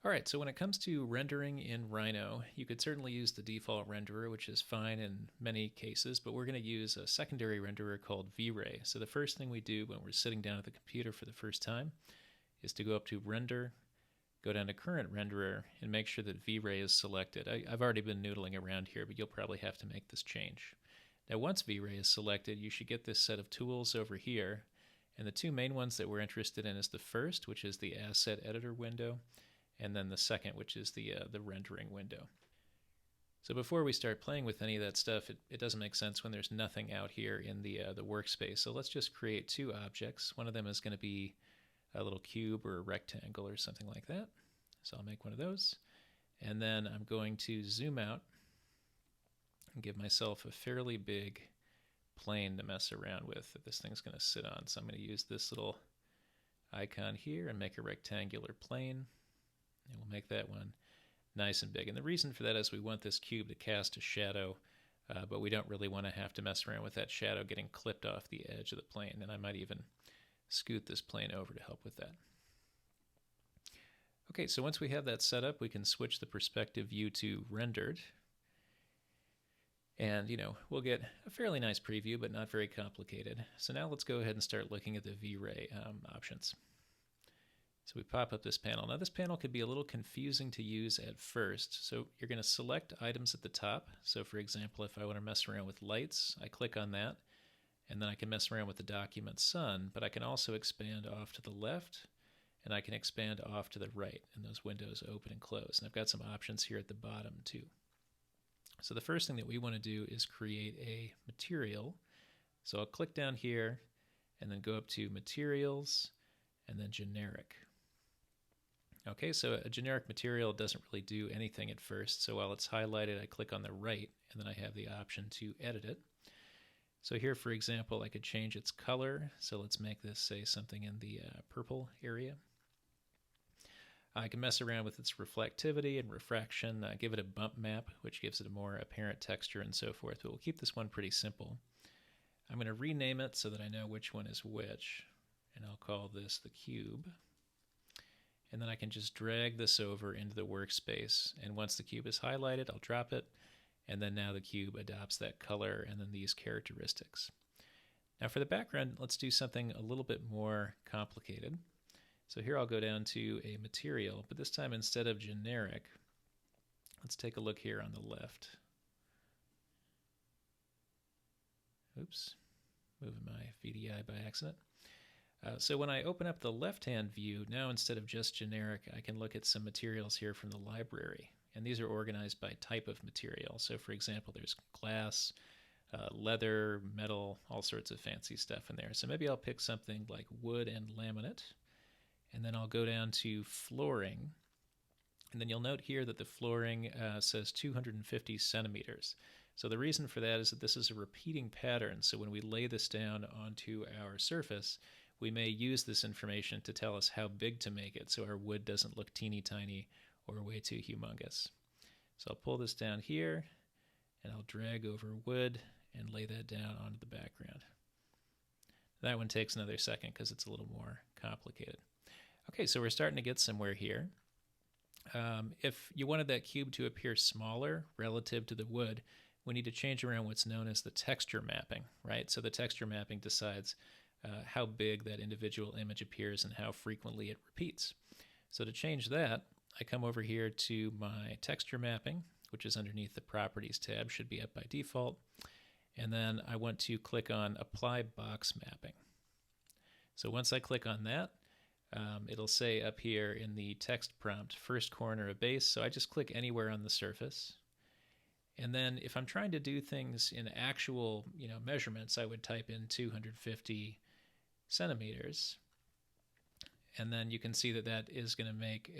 All right, so when it comes to rendering in Rhino, you could certainly use the default renderer, which is fine in many cases, but we're going to use a secondary renderer called vray. So the first thing we do when we're sitting down at the computer for the first time is to go up to Render, go down to Current Renderer, and make sure that vray is selected. I've already been noodling around here, but you'll probably have to make this change. Now once vray is selected, you should get this set of tools over here, and the two main ones that we're interested in is the first, which is the Asset Editor window, and then the second, which is the rendering window. So before we start playing with any of that stuff, it doesn't make sense when there's nothing out here in the workspace. So let's just create two objects. One of them is going to be a little cube or a rectangle or something like that. So I'll make one of those. And then I'm going to zoom out and give myself a fairly big plane to mess around with that this thing's going to sit on. So I'm going to use this little icon here and make a rectangular plane. And we'll make that one nice and big. And the reason for that is we want this cube to cast a shadow, but we don't really want to have to mess around with that shadow getting clipped off the edge of the plane. And I might even scoot this plane over to help with that. Okay, so once we have that set up, we can switch the perspective view to rendered. And, we'll get a fairly nice preview, but not very complicated. So now let's go ahead and start looking at the vray options. So we pop up this panel. Now this panel could be a little confusing to use at first. So you're going to select items at the top. So for example, if I want to mess around with lights, I click on that, and then I can mess around with the document sun, but I can also expand off to the left, and I can expand off to the right, and those windows open and close. And I've got some options here at the bottom too. So the first thing that we want to do is create a material. So I'll click down here, and then go up to Materials, and then Generic. Okay, so a generic material doesn't really do anything at first, so while it's highlighted, I click on the right, and then I have the option to edit it. So here, for example, I could change its color, so let's make this, say, something in the purple area. I can mess around with its reflectivity and refraction, give it a bump map, which gives it a more apparent texture and so forth, but we'll keep this one pretty simple. I'm going to rename it so that I know which one is which, and I'll call this the cube. And then I can just drag this over into the workspace. And once the cube is highlighted, I'll drop it. And then now the cube adopts that color and then these characteristics. Now for the background, let's do something a little bit more complicated. So here I'll go down to a material, but this time instead of generic, let's take a look here on the left. Oops, moving my VDI by accident. So when I open up the left-hand view, now instead of just generic, I can look at some materials here from the library. And these are organized by type of material. So for example, there's glass, leather, metal, all sorts of fancy stuff in there. So maybe I'll pick something like wood and laminate. And then I'll go down to flooring. And then you'll note here that the flooring says 250 centimeters. So the reason for that is that this is a repeating pattern. So when we lay this down onto our surface, we may use this information to tell us how big to make it so our wood doesn't look teeny tiny or way too humongous. So I'll pull this down here, and I'll drag over wood and lay that down onto the background. That one takes another second because it's a little more complicated. Okay, so we're starting to get somewhere here. If you wanted that cube to appear smaller relative to the wood, we need to change around what's known as the texture mapping, right? So the texture mapping decides how big that individual image appears and how frequently it repeats. So to change that, I come over here to my texture mapping, which is underneath the Properties tab, should be up by default. And then I want to click on Apply Box Mapping. So once I click on that, it'll say up here in the text prompt, first corner of base. So I just click anywhere on the surface. And then if I'm trying to do things in actual measurements, I would type in 250 centimeters. And then you can see that that is going to make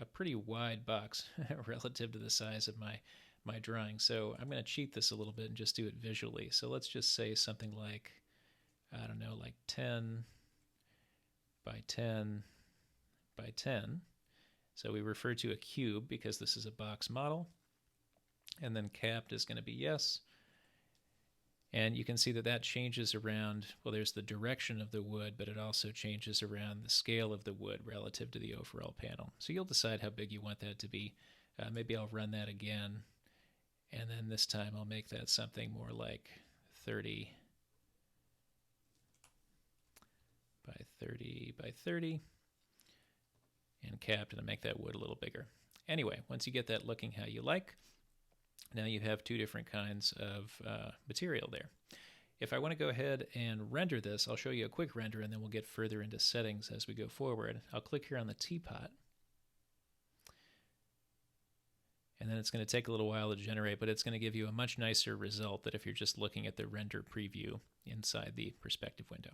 a pretty wide box relative to the size of my drawing. So I'm going to cheat this a little bit and just do it visually. So let's just say something like, I don't know, like 10 by 10 by 10. So we refer to a cube because this is a box model. And then capped is going to be yes. And you can see that that changes around, well, there's the direction of the wood, but it also changes around the scale of the wood relative to the overall panel. So you'll decide how big you want that to be. Maybe I'll run that again, and then this time I'll make that something more like 30 by 30 by 30, and capped, and I'll make that wood a little bigger. Anyway, once you get that looking how you like, now you have two different kinds of material there. If I want to go ahead and render this, I'll show you a quick render, and then we'll get further into settings as we go forward. I'll click here on the teapot, and then it's going to take a little while to generate, but it's going to give you a much nicer result than if you're just looking at the render preview inside the perspective window.